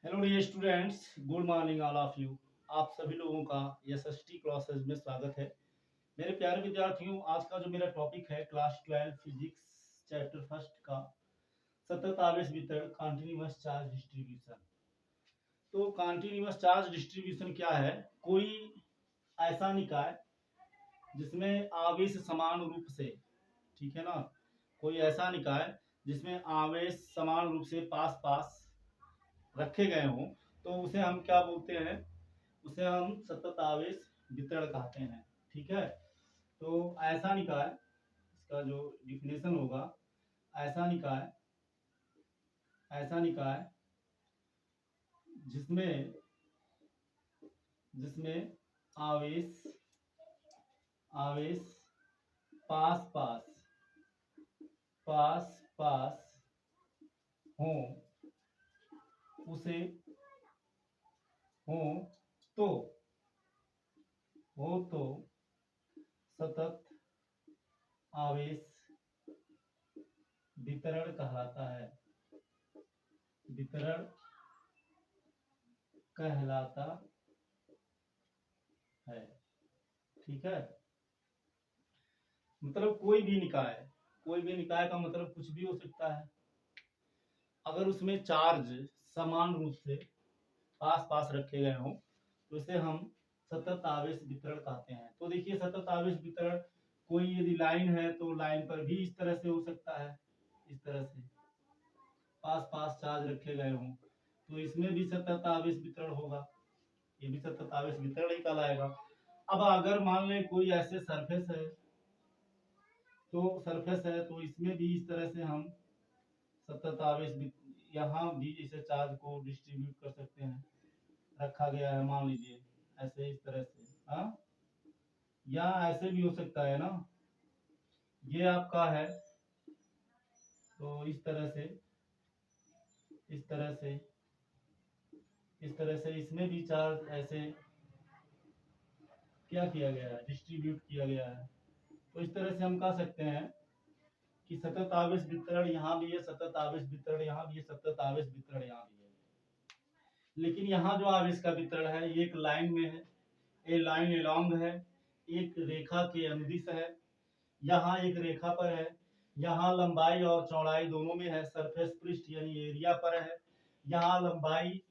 Hello dear students, good morning all of you. आप सभी लोगों का एसएसटी क्लासेस में स्वागत है। मेरे प्यारे विद्यार्थियों, आज का जो मेरा टॉपिक है क्लास 12 फिजिक्स चैप्टर फर्स्ट का सतत आवेश वितरण कॉन्टिन्यूअस चार्ज डिस्ट्रीब्यूशन। तो कॉन्टिन्यूअस चार्ज डिस्ट्रीब्यूशन क्या है? कोई ऐसा निकाय जिसमें आवेश समान रूप से, ठीक है ना, कोई ऐसा निकाय जिसमें आवेश समान रूप से पास पास रखे गए हों, तो उसे हम क्या बोलते हैं? उसे हम सतत आवेश वितरण कहते हैं। ठीक है। तो ऐसा निकाय, इसका जो डिफिनेशन होगा, ऐसा निकाय जिसमें जिसमें आवेश आवेश पास पास पास पास हो उसे हो तो हो तो सतत आवेश वितरण कहलाता है। वितरण कहलाता है। ठीक है। मतलब कोई भी निकाय का मतलब कुछ भी हो सकता है। अगर उसमें चार्ज समान रूप से पास पास रखे गए हों तो इसे हम सतत आवेश वितरण कहते हैं। तो देखिए, सतत आवेश वितरण, कोई यदि लाइन है तो लाइन पर भी इस तरह से हो सकता है, इस तरह से पास पास चार्ज रखे गए हों तो इसमें भी सतत आवेश वितरण होगा। ये भी सतत आवेश वितरण ही कहलाएगा। अब अगर मान लें कोई ऐसे सरफेस है तो इसमें भी इस तरह से हम सतत आवेश यहाँ भी इसे चार्ज को डिस्ट्रीब्यूट कर सकते हैं। रखा गया है, मान लीजिए ऐसे, इस तरह से, हाँ, या ऐसे भी हो सकता है ना, ये आपका है तो इस तरह से, इस तरह से, इस तरह से इसमें भी चार्ज ऐसे क्या किया गया है, डिस्ट्रीब्यूट किया गया है। तो इस तरह से हम कह सकते हैं कि सतत आवेश वितरण यहाँ भी है, सतत आवेश वितरण यहाँ भी है, सतत आवेश वितरण यहाँ भी है। लेकिन यहाँ जो आवेश का वितरण है ये एक लाइन में है, ए लाइन एलॉन्ग है, एक रेखा के अनुदिश है। यहाँ एक रेखा पर है, यहाँ लंबाई और चौड़ाई दोनों में है, सरफेस पृष्ठ यानी एरिया पर है। यहाँ लंबाई,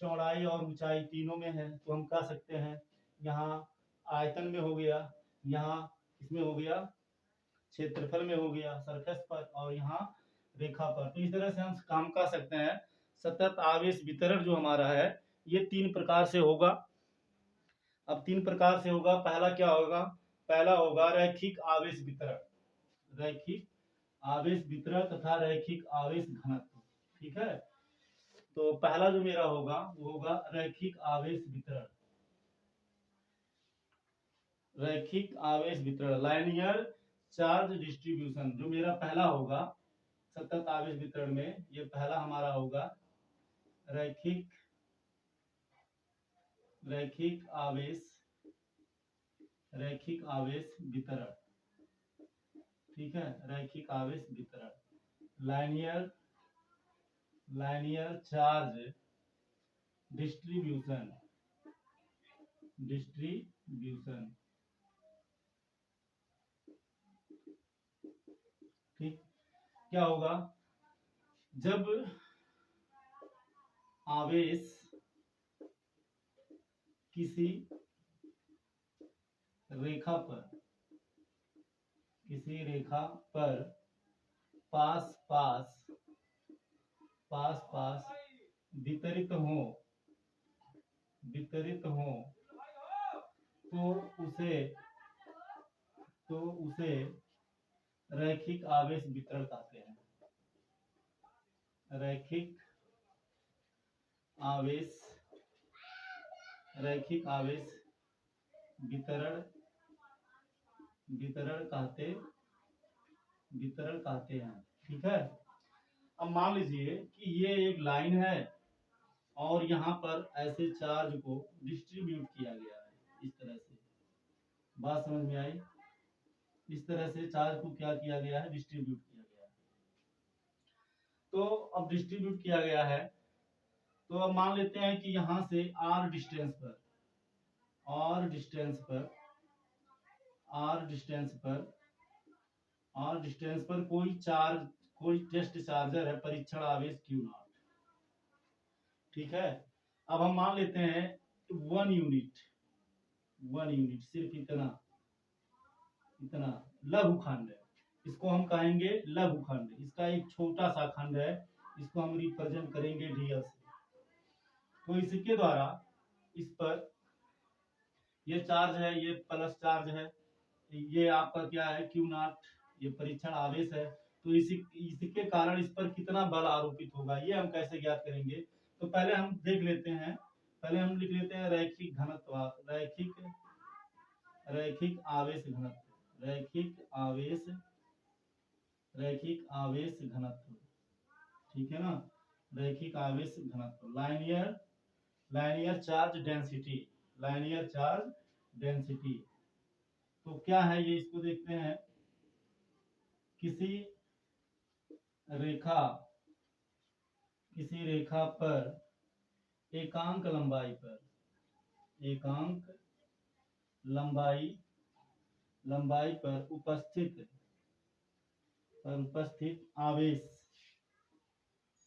चौड़ाई और ऊंचाई तीनों में है। तो हम कह सकते हैं यहाँ आयतन में हो गया, यहाँ इसमें हो गया, क्षेत्रफल में हो गया, सरफेस पर, और यहाँ रेखा पर। तो इस तरह से हम काम कर सकते हैं। सतत आवेश वितरण जो हमारा है ये तीन प्रकार से होगा। अब तीन प्रकार से होगा। पहला क्या होगा? पहला होगा रैखिक आवेश वितरण, रैखिक आवेश वितरण तथा रैखिक आवेश घनत्व। ठीक है। तो पहला जो मेरा होगा वो होगा रैखिक आवेश वितरण। रैखिक आवेश वितरण, लाइनियर चार्ज डिस्ट्रीब्यूशन, जो मेरा पहला होगा सतत आवेश वितरण में, ये पहला हमारा होगा रैखिक रैखिक आवेश रैखिक आवेश वितरण। ठीक है। रैखिक आवेश वितरण, linear linear charge distribution distribution. ठीक। क्या होगा? जब आवेश किसी रेखा पर पास पास वितरित हो तो उसे रैखिक आवेश वितरण कहते हैं। आवेश रैखिक आवेश वितरण वितरण कहते हैं। ठीक है। अब मान लीजिए कि ये एक लाइन है और यहाँ पर ऐसे चार्ज को डिस्ट्रीब्यूट किया गया है, इस तरह से। बात समझ में आई? इस तरह से चार्ज को क्या किया गया है? डिस्ट्रीब्यूट किया गया है। तो अब डिस्ट्रीब्यूट किया गया है तो अब मान लेते हैं कि यहाँ से r डिस्टेंस पर r डिस्टेंस पर r डिस्टेंस पर r डिस्टेंस पर कोई टेस्ट चार्जर है, परीक्षण आवेश Q नॉट। ठीक है, अब हम मान लेते हैं 1 यूनिट सिर्फ इतना लघुखंड है, इसको हम कहेंगे लघुखंड। इसका एक छोटा सा खंड है, इसको हम रिप्रेजेंट करेंगे dl से। तो इसके द्वारा इस पर ये चार्ज है, ये प्लस चार्ज है, ये आपका क्या है Q नॉट, ये परीक्षण आवेश है। तो इसके कारण इस पर कितना बल आरोपित होगा, ये हम कैसे ज्ञात करेंगे। तो पहले हम देख लेते हैं, पहले हम लिख लेते हैं रैखिक घनत्व, रैखिक आवेश घनत्व, रैखिक आवेश घनत्व। ठीक है ना, रैखिक आवेश घनत्व, लाइनियर चार्ज डेंसिटी। तो क्या है ये, इसको देखते हैं। किसी रेखा पर एकांक लंबाई पर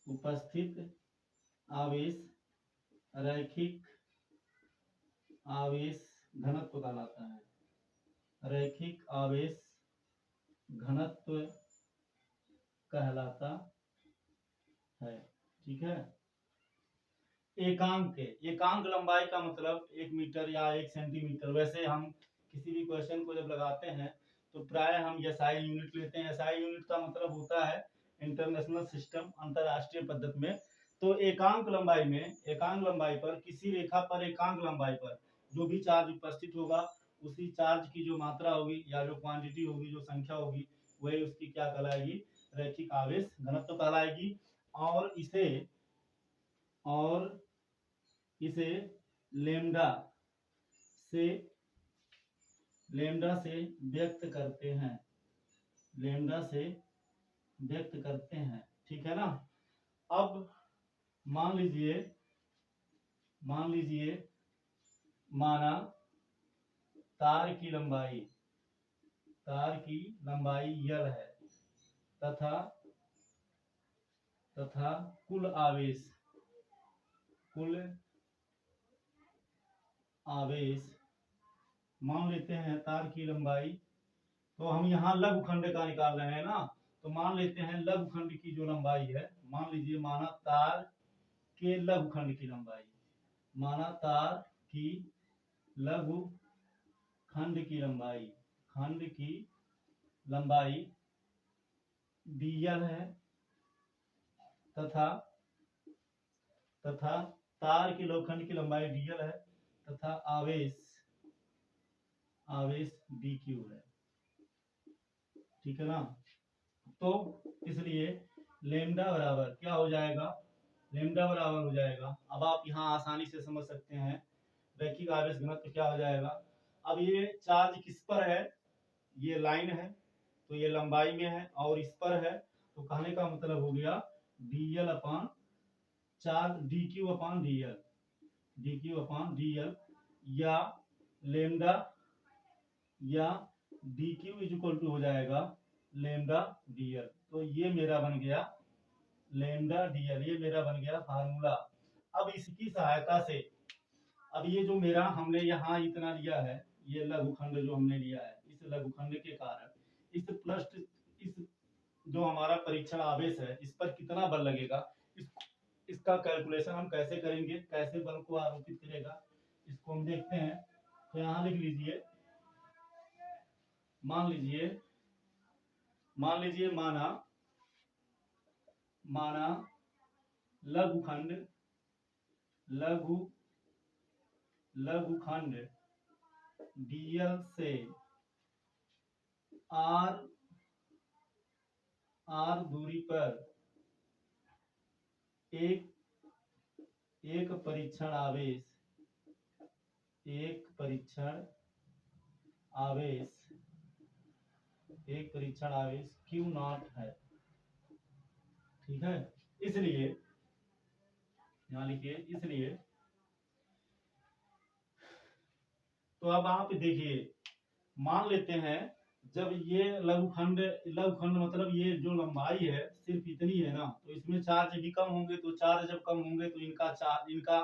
उपस्थित आवेश रैखिक आवेश घनत्व कहलाता है, रैखिक आवेश घनत्व कहलाता है। ठीक है, एकांक लंबाई का मतलब 1 मीटर या 1 सेंटीमीटर। वैसे हम किसी भी क्वेश्चन को जब लगाते हैं तो प्राय हम SI यूनिट लेते हैं। SI यूनिट का मतलब होता है इंटरनेशनल सिस्टम, अंतरराष्ट्रीय पद्धति में। तो एकांक लंबाई पर, किसी रेखा पर एकांक लंबाई पर जो भी चार्ज उपस्थित होगा, उसी चार्ज की जो मात्रा होगी या जो क्वांटिटी होगी, जो संख्या होगी, वही उसकी क्या कहलाएगी, रैखिक आवेश घनत्व कहलाएगी। और इसे लेम्डा से व्यक्त करते हैं। ठीक है ना। अब मान लीजिए माना तार की लंबाई L है तथा कुल आवेश मान लेते हैं तार की लंबाई। तो हम यहाँ लघुखंड का निकाल रहे हैं ना, तो मान लेते हैं लघुखंड की जो लंबाई है, मान लीजिए माना तार के लघुखंड की लंबाई, खंड की लंबाई dl है तथा तार के लघुखंड की लंबाई dl है तथा आवेश dq है। ठीक है ना। तो इसलिए लेम्डा बराबर क्या हो जाएगा, अब आप यहाँ आसानी से समझ सकते हैं रैखिक आवेश घनत्व क्या हो जाएगा। अब ये चार्ज किस पर है, ये लाइन है तो ये लंबाई में है, और इस पर है तो कहने का मतलब हो गया dl अपान चार्ज dq अपान dl या लेम्डा या dq इज इक्वल टू हो जाएगा लेम्डा dl। तो ये मेरा बन गया लेम्डा dl, ये मेरा बन गया फार्मूला। अब इसकी सहायता से, अब ये जो मेरा हमने यहाँ इतना लिया है, ये लघुखंड जो हमने लिया है, इस लघुखंड के कारण इस जो हमारा परीक्षण आवेश है, इस पर कितना बल लगेगा, इसका कैलकुलेशन हम कैसे करेंगे, कैसे बल को आरोपित करेगा, इसको हम देखते हैं। तो यहाँ लिख लीजिए, मान लीजिए माना लघुखंड dl से r दूरी पर एक परीक्षण आवेश Q नॉट है। ठीक है, इसलिए यहाँ लिखिए इसलिए। तो अब आप देखिए, मान लेते हैं जब ये लघुखंड, लघुखंड मतलब ये जो लंबाई है सिर्फ इतनी है ना, तो इसमें चार्ज भी कम होंगे, तो चार्ज जब कम होंगे तो इनका चार्ज, इनका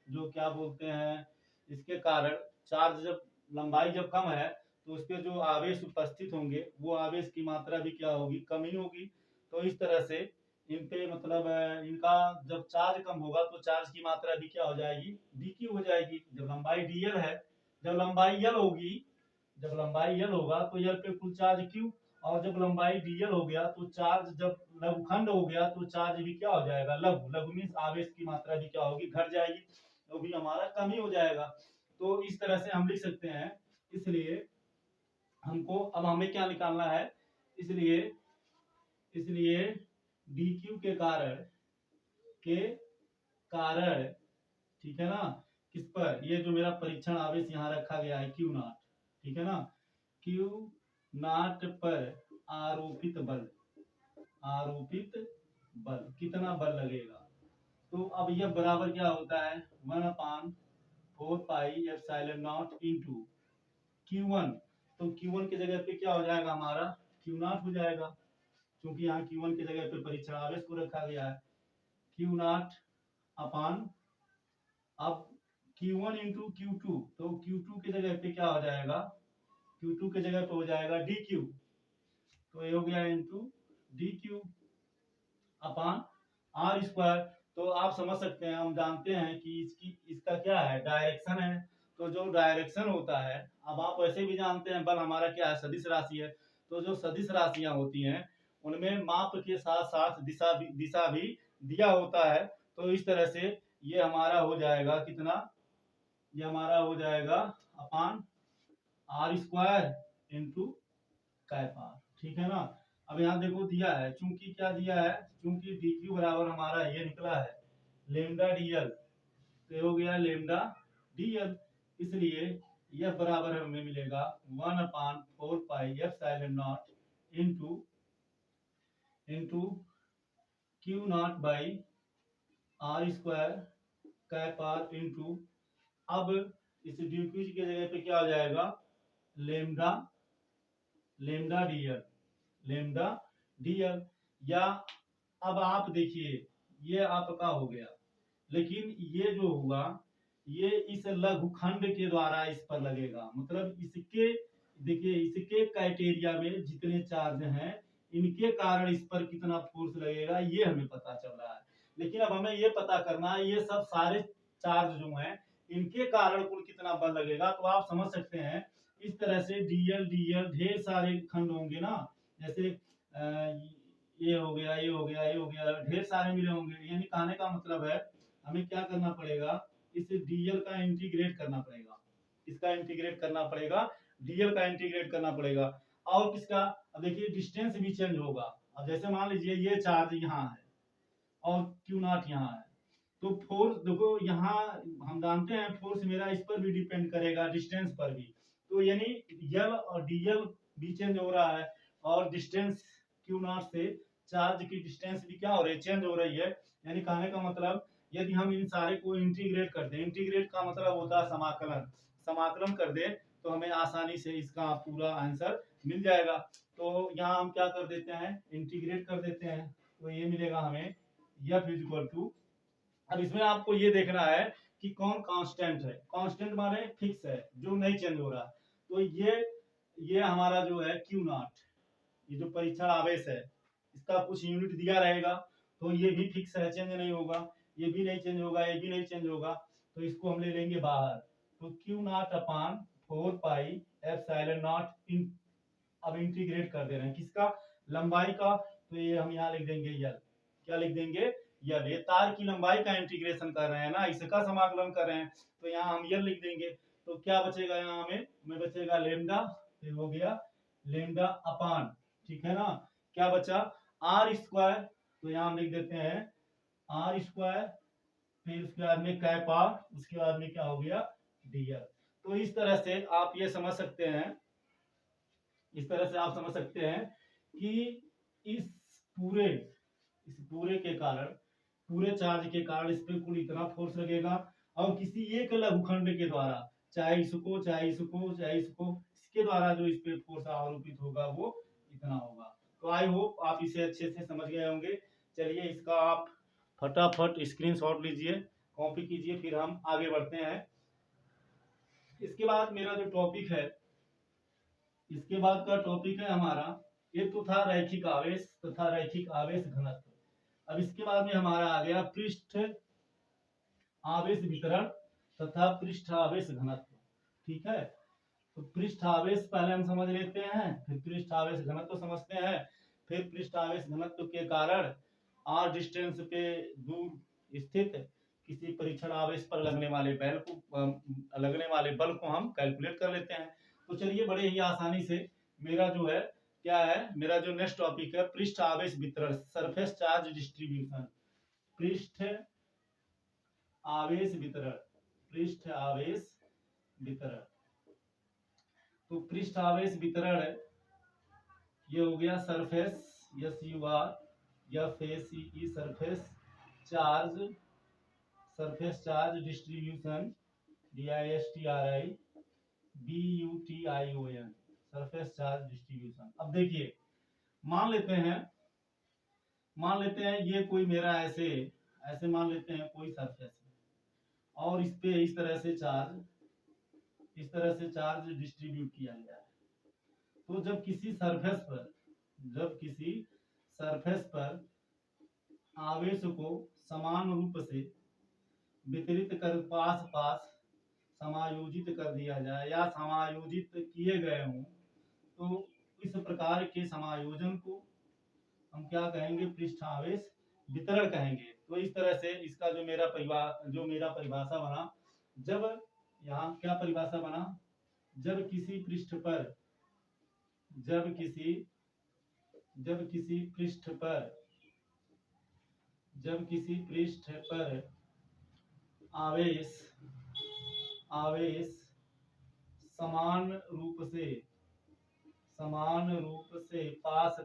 जो क्या बोलते हैं, इसके कारण चार्ज जब, लंबाई जब कम है तो उस पे जो आवेश उपस्थित होंगे वो आवेश की मात्रा भी क्या होगी, कम ही होगी। तो इस तरह से इन पे मतलब इनका जब चार्ज कम होगा तो चार्ज की मात्रा भी क्या हो जाएगी, डीक्यू हो जाएगी। जब लंबाई डीएल है, जब लंबाई यल होगी, जब लंबाई यल होगा तो यल पे कुल चार्ज क्यू, और जब लंबाई डीएल हो गया तो चार्ज, जब लघुखंड हो गया तो चार्ज भी क्या हो जाएगा, लघु, लघु मीन्स आवेश की मात्रा भी क्या होगी, घट जाएगी, तो भी हमारा कम ही हो जाएगा। तो इस तरह से हम लिख सकते हैं। इसलिए हमको अब हमें क्या निकालना है, इसलिए इसलिए डी क्यू के कारण, के कारण, ठीक है ना, किस पर, ये जो मेरा परीक्षण आवेश यहाँ रखा गया है क्यू नॉट, ठीक है ना, क्यू नॉट पर आरोपित बल, आरोपित बल कितना बल लगेगा। तो अब यह बराबर क्या होता है, 1/4 pi epsilon naught into Q1। तो Q1 की जगह पे क्या हो जाएगा हमारा, Q नॉट हो जाएगा, क्योंकि यहाँ Q1 की जगह पे परीक्षण आवेश को रखा गया है। Q नॉट अपान, अब Q1 इंटू Q2, तो Q2 की जगह पे क्या हो जाएगा, Q2 की जगह पे हो जाएगा DQ, तो ये हो गया into DQ upon are square. तो आप समझ सकते हैं, हम जानते हैं कि इसका क्या है, डायरेक्शन है। तो जो डायरेक्शन होता है, अब आप वैसे भी जानते हैं बल हमारा क्या है, सदिश राशि है। तो जो सदिश राशियां होती हैं उनमें माप के साथ साथ दिशा भी दिया होता है। तो इस तरह से ये हमारा हो जाएगा कितना, ये हमारा हो जाएगा upon are square into cap r, ठीक है ना। अब यहाँ देखो दिया है, चूंकि क्या दिया है, चूंकि डी क्यू बराबर हमारा ये निकला है लेमडा डीएल, तो हो गया लेमडा डीएल, इसलिए यह बराबर हमें मिलेगा 1/4 pi epsilon naught into into Q naught by R square cap R into, अब इस डी क्यू की जगह पे क्या हो जाएगा, lambda, lambda DL, lambda DL. या अब आप देखिए ये आपका हो गया, लेकिन ये जो हुआ ये इस लघुखंड के द्वारा इस पर लगेगा, मतलब इसके, देखिए इसके क्राइटेरिया में जितने चार्ज हैं इनके कारण इस पर कितना फोर्स लगेगा ये हमें पता चल रहा है। लेकिन अब हमें ये पता करना है ये सब सारे चार्ज जो हैं इनके कारण कुल कितना बल लगेगा। तो आप समझ सकते हैं इस तरह से डीएल डीएल ढेर सारे खंड होंगे ना, जैसे ये हो गया, ये हो गया, ये हो गया, ढेर सारे मिले होंगे। यानी कहने का मतलब है हमें क्या करना पड़ेगा, इस डीएल का इंटीग्रेट करना पड़ेगा, इसका इंटीग्रेट करना पड़ेगा, डीएल का इंटीग्रेट करना पड़ेगा। और किसका, अब देखिए डिस्टेंस भी चेंज होगा। अब जैसे मान लीजिए ये चार्ज यहाँ है और क्यू नॉट यहाँ है, तो फोर्स देखो यहाँ हम जानते हैं फोर्स मेरा इस पर भी डिपेंड करेगा, डिस्टेंस पर भी। तो यानी यल और डीएल भी चेंज हो रहा है, और डिस्टेंस क्यू नॉट से चार्ज की डिस्टेंस भी क्या हो रही है, चेंज हो रही है। यानी कहने का मतलब यदि हम इन सारे को इंटीग्रेट कर दें, इंटीग्रेट का मतलब होता है समाकलन, समाकलन कर दें तो हमें आसानी से इसका पूरा आंसर मिल जाएगा। तो यहाँ हम क्या कर देते हैं, इंटीग्रेट कर देते हैं, तो ये मिलेगा हमें F इक्वल टू, अब इसमें आपको ये देखना है कि कौन कांस्टेंट है, कांस्टेंट माने फिक्स है जो नहीं चेंज हो रहा। तो ये हमारा जो है क्यू नॉट, ये जो परीक्षण आवेश है इसका कुछ यूनिट दिया रहेगा, तो ये भी फिक्स है, चेंज नहीं होगा, ये भी नहीं चेंज होगा, ये भी नहीं चेंज होगा, तो इसको हम ले लेंगे बाहर। तो Q not upon 4 pi epsilon not in, अब इंटीग्रेट कर दे रहे हैं किसका, लंबाई का, तो ये हम यहाँ लिख देंगे यल, क्या लिख देंगे, यल, ये तार की लंबाई का इंटीग्रेशन कर रहे हैं ना, इसका समाकलन कर रहे हैं, तो यहाँ हम यल लिख देंगे। तो क्या बचेगा यहाँ हमें बचेगा लेमडा, फिर हो गया लेमडा अपान, ठीक है ना, क्या बचा आर स्क्वायर, तो यहाँ हम लिख देते हैं आर स्क्वायर, फिर उसके बाद में कैप आर, उसके बाद में क्या हो गया डीएल। तो इस तरह से आप ये समझ सकते हैं, इस तरह से आप समझ सकते हैं कि इस पूरे के कारण पूरे चार्ज के कारण इस पे कुल इतना फोर्स लगेगा, और किसी एक लघुखंड के द्वारा, चाहे इसको चाहे इसको चाहे इसको, इसके द्वारा जो इस पे फोर्स आरोपित होगा वो इतना होगा। तो आई होप आप इसे अच्छे से समझ गए होंगे। चलिए इसका आप फटाफट स्क्रीनशॉट लीजिए, कॉपी कीजिए, फिर हम आगे बढ़ते हैं। इसके बाद मेरा जो टॉपिक है, इसके बाद का टॉपिक है हमारा, ये तो था रैखिक आवेश तथा रैखिक आवेश घनत्व। अब इसके बाद में हमारा आ गया पृष्ठ आवेश वितरण तथा पृष्ठ आवेश घनत्व। ठीक है, तो पृष्ठ आवेश पहले हम समझ लेते हैं, फिर पृष्ठ आवेश घनत्व समझते हैं, फिर पृष्ठ आवेश घनत्व के कारण r डिस्टेंस पे दूर स्थित किसी परीक्षण आवेश पर लगने वाले बल को हम कैलकुलेट कर लेते हैं। तो चलिए बड़े ही आसानी से मेरा जो है क्या है, मेरा जो नेक्स्ट टॉपिक है पृष्ठ आवेश वितरण, सरफेस चार्ज डिस्ट्रीब्यूशन। पृष्ठ आवेश वितरण, पृष्ठ आवेश वितरण। तो पृष्ठ आवेश वितरण ये हो गया surface, SUR surface charge, surface charge distribution, DISTRIBUTION, surface charge distribution. अब देखिए मान लेते हैं ये कोई मेरा ऐसे ऐसे मान लेते हैं कोई सरफेस है, और इस पे इस तरह से चार्ज डिस्ट्रीब्यूट किया गया है। तो जब किसी सरफेस पर आवेश को समान रूप से वितरित कर पास समायोजित कर दिया जाए या समायोजित किए गए हों, तो इस प्रकार के समायोजन को हम क्या कहेंगे, पृष्ठ आवेश वितरण कहेंगे। तो इस तरह से इसका जो मेरा परिभाषा बना, जब यहाँ क्या परिभाषा बना, जब किसी पृष्ठ पर आवेश समान रूप से पास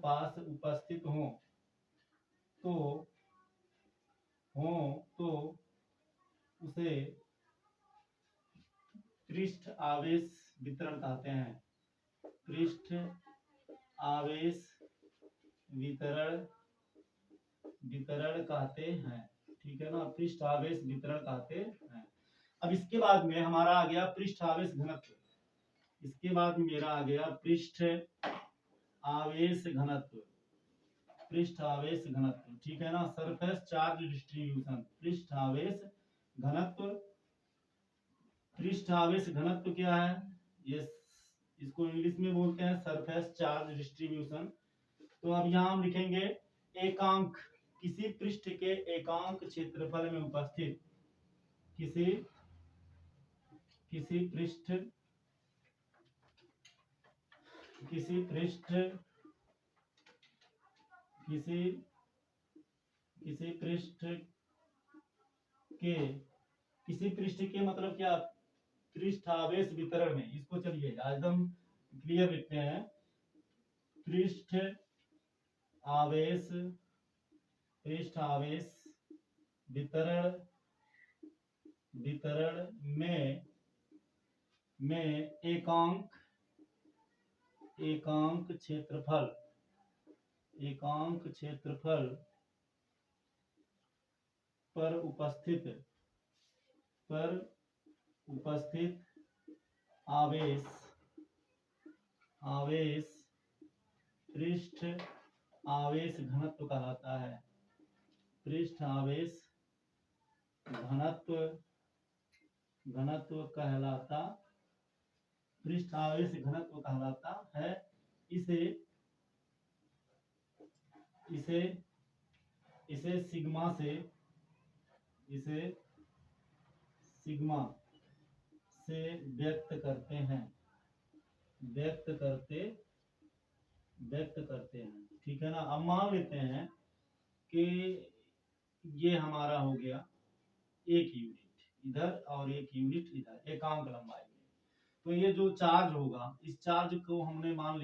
पास उपस्थित हो, तो उसे पृष्ठ आवेश वितरण कहते हैं। पृष्ठ आवेश वितरण कहते हैं, ठीक है ना, पृष्ठ आवेश वितरण कहते हैं। अब इसके बाद में हमारा आ गया पृष्ठ आवेश घनत्व। इसके बाद में मेरा आ गया पृष्ठ आवेश घनत्व, ठीक है ना, सरफेस चार्ज डिस्ट्रीब्यूशन, पृष्ठ आवेश घनत्व क्या है, ये इसको इंग्लिश में बोलते हैं सरफेस चार्ज डिस्ट्रीब्यूशन। तो अब यहाँ हम लिखेंगे एकांक, किसी पृष्ठ के एकांक क्षेत्रफल में उपस्थित किसी पृष्ठ के मतलब क्या, पृष्ठ आवेश वितरण में, इसको चलिए एकदम क्लियर लिखते हैं, पृष्ठ आवेश वितरण में एकांक क्षेत्रफल पर उपस्थित आवेश पृष्ठ आवेश घनत्व कहलाता है। पृष्ठ आवेश घनत्व कहलाता है। इसे सिग्मा से व्यक्त करते हैं, ठीक है ना। अब मान लेते हैं कि ये हमारा हो गया 1 यूनिट इधर और 1 यूनिट इधर, एकांक लंबाई में। तो ये जो चार्ज होगा, इस चार्ज को हमने मान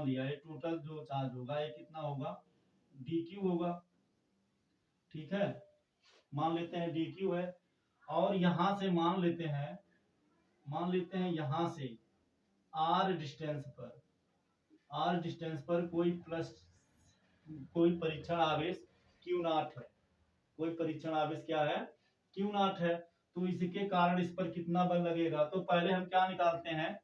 लिया है टोटल जो चार्ज होगा ये कितना होगा, dq होगा। ठीक है, मान लेते हैं dq है। और यहां से मान लेते हैं यहां से r डिस्टेंस पर कोई परीक्षण आवेश q नॉट है, कोई परीक्षण आवेश क्या है, q नॉट है। तो इसके कारण इस पर कितना बल लगेगा, तो पहले हम क्या निकालते हैं,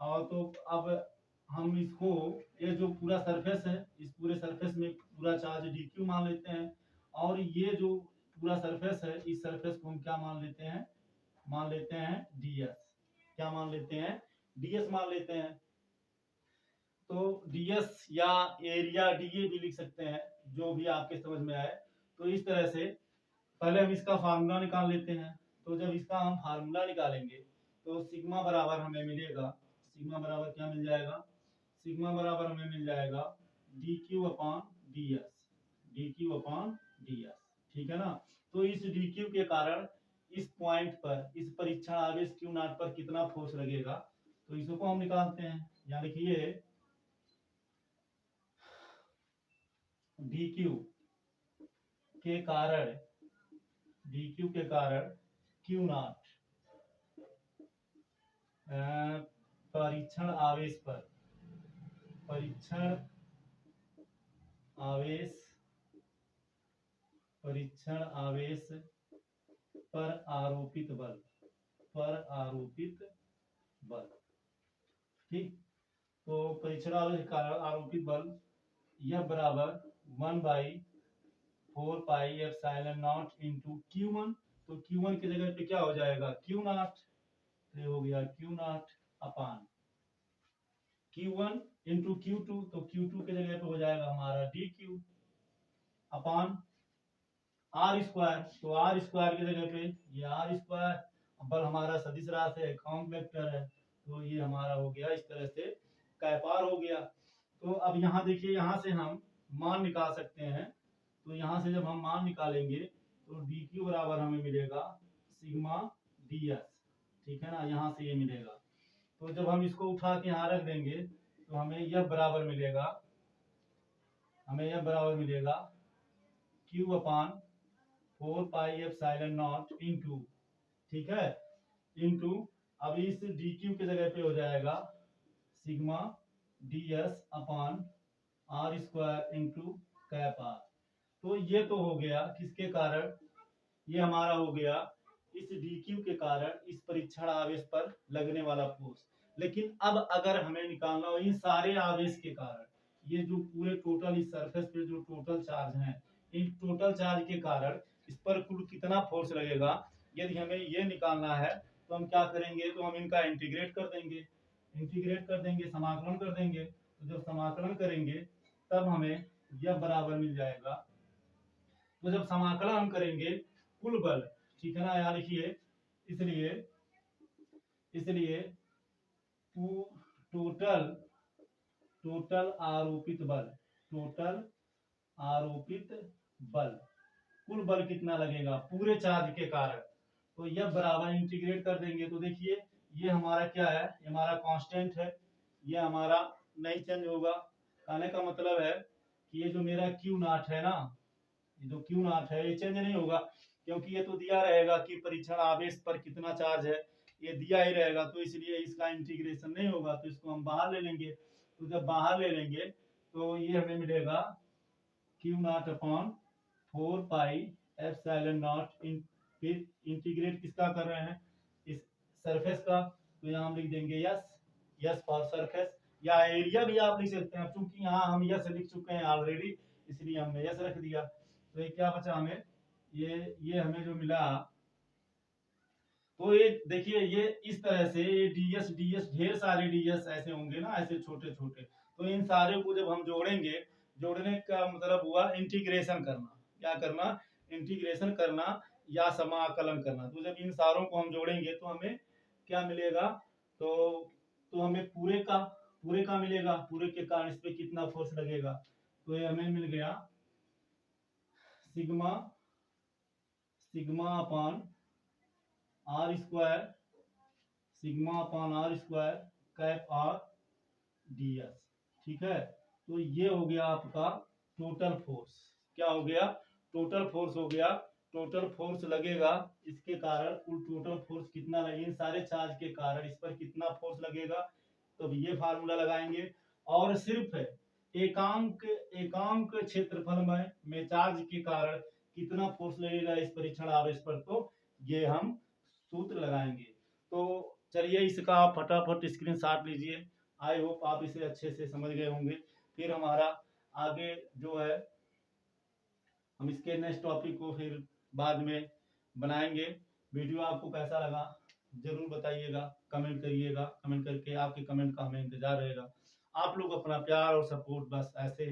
और तो अब हम इसको, ये जो पूरा सरफेस है, इस पूरे सरफेस में पूरा चार्ज dq मान लेते हैं। और ये जो पूरा सरफेस है, इस सरफेस को हम क्या मान लेते हैं ds। क्या मान लेते हैं, ds मान लेते हैं। तो ds या एरिया dA भी लिख सकते हैं, जो भी आपके समझ में आए। तो इस तरह से पहले हम इसका फार्मूला निकाल लेते हैं। तो जब इसका हम फार्मूला निकालेंगे तो सिग्मा बराबर हमें मिलेगा, सिग्मा बराबर क्या मिल जाएगा, सिग्मा बराबर हमें मिल जाएगा dq upon ds, dq upon ds। ठीक है ना। तो इस dq के कारण इस पॉइंट पर, इस परीक्षण आवेश q नॉट पर कितना फोर्स लगेगा, तो इसको हम निकालते हैं। यानी कि ये dq के कारण q नॉट परीक्षण आवेश पर आरोपित बल, ठीक। तो परीक्षण आवेश के कारण आरोपित बल यह बराबर 1/4πε0 इंटू Q1। तो Q1 की जगह पे क्या हो जाएगा, Q नॉट। तो ये हो गया Q not upon Q1 into Q2। तो Q2 की जगह पे हो जाएगा हमारा dQ अपान R स्क्वायर। तो R स्क्वायर की जगह पे ये R स्क्वायर, बल हमारा सदिश राशि है, कॉम्प वेक्टर है। तो ये हमारा हो गया इस तरह से कैपार हो गया। तो अब यहाँ देखिए, यहाँ से हम मान निकाल सकते हैं। तो यहाँ से जब हम मान निकालेंगे तो dq बराबर हमें मिलेगा सिग्मा ds। ठीक है ना, यहाँ से ये मिलेगा। तो जब हम इसको उठा के यहाँ रख देंगे तो हमें यह बराबर मिलेगा q अपान 4πε0 इंटू, ठीक है, इंटू अब इस dq की जगह पे हो जाएगा सिग्मा ds अपान r square into cap r। तो ये तो हो गया किसके कारण, ये हमारा हो गया इस dq के कारण इस परीक्षण आवेश पर लगने वाला फोर्स। लेकिन अब अगर हमें निकालना हो इन सारे आवेश के कारण, ये जो पूरे टोटल इस सरफेस पे जो टोटल चार्ज हैं, इन टोटल चार्ज के कारण इस पर कुल कितना फोर्स लगेगा, यदि हमें ये निकालना है तो हम क्या करेंगे, तो हम इनका इंटीग्रेट कर देंगे, समाकलन कर देंगे। तो जब समाकलन करेंगे तब हमें यह बराबर मिल जाएगा। तो जब समाकलन हम करेंगे कुल बल, ठीक है ना, यहाँ लिखिए, इसलिए टोटल आरोपित बल, कुल बल कितना लगेगा पूरे चार्ज के कारण। तो यह बराबर इंटीग्रेट कर देंगे। तो देखिए ये हमारा क्या है, ये हमारा कांस्टेंट है, ये हमारा नहीं चेंज होगा। कहने का मतलब है कि ये जो मेरा Q नॉट है ना, ये जो Q नॉट है ये चेंज नहीं होगा, क्योंकि ये तो दिया रहेगा कि परीक्षण आवेश पर कितना चार्ज है, ये दिया ही रहेगा। तो इसलिए इसका इंटीग्रेशन नहीं होगा, तो इसको हम बाहर ले लेंगे। तो जब बाहर ले लेंगे तो ये हमें मिलेगा Q नॉट अपॉन 4πε0 इंटीग्रेट किसका कर रहे हैं, इस सरफेस का। तो यहाँ हम लिख देंगे यस फॉर सरफेस, या एरिया भी आप लिख सकते हैं। क्योंकि यहाँ हम यस लिख चुके हैं ऑलरेडी, इसलिए हमने यस रख दिया। तो ये क्या बचा हमें, ये हमें जो मिला, तो ये देखिए ये इस तरह से ये ds ढेर सारे ds ऐसे होंगे ना, ऐसे छोटे छोटे। तो इन सारे को जब हम जोड़ेंगे, जोड़ने का मतलब हुआ इंटीग्रेशन करना। क्या करना, इंटीग्रेशन करना या समाकलन करना। तो जब इन सारों को हम जोड़ेंगे तो हमें क्या मिलेगा, तो हमें पूरे का मिलेगा, पूरे के कारण इस पे कितना फोर्स लगेगा। तो ये हमें मिल गया sigma upon R square sigma upon R square cap R D S. ठीक है, तो ये हो गया आपका टोटल फोर्स। क्या हो गया? टोटल फोर्स हो गया। टोटल फोर्स लगेगा इसके कारण, कुल टोटल फोर्स कितना लगेगा इन सारे चार्ज के कारण, इस पर कितना फोर्स लगेगा, तो ये फार्मूला लगाएंगे। और सिर्फ एकांक क्षेत्रफल में चार्ज के कारण कितना फोर्स लगेगा इस परीक्षण आवेश पर, तो ये हम सूत्र लगाएंगे। तो चलिए इसका आप फटाफट स्क्रीनशॉट लीजिए। आई होप आप इसे अच्छे से समझ गए होंगे। फिर हमारा आगे जो है हम इसके नेक्स्ट टॉपिक को फिर बाद में बनाएंगे। वीडियो आपको कैसा लगा जरूर बताइएगा, कमेंट करिएगा। कमेंट करके आपके कमेंट का हमें इंतजार रहेगा। आप लोग अपना प्यार और सपोर्ट बस ऐसे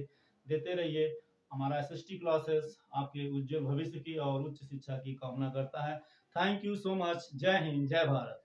देते रहिए। हमारा SST क्लासेस आपके उज्जवल भविष्य की और उच्च शिक्षा की कामना करता है। Thank you so much. जय हिंद, जय भारत।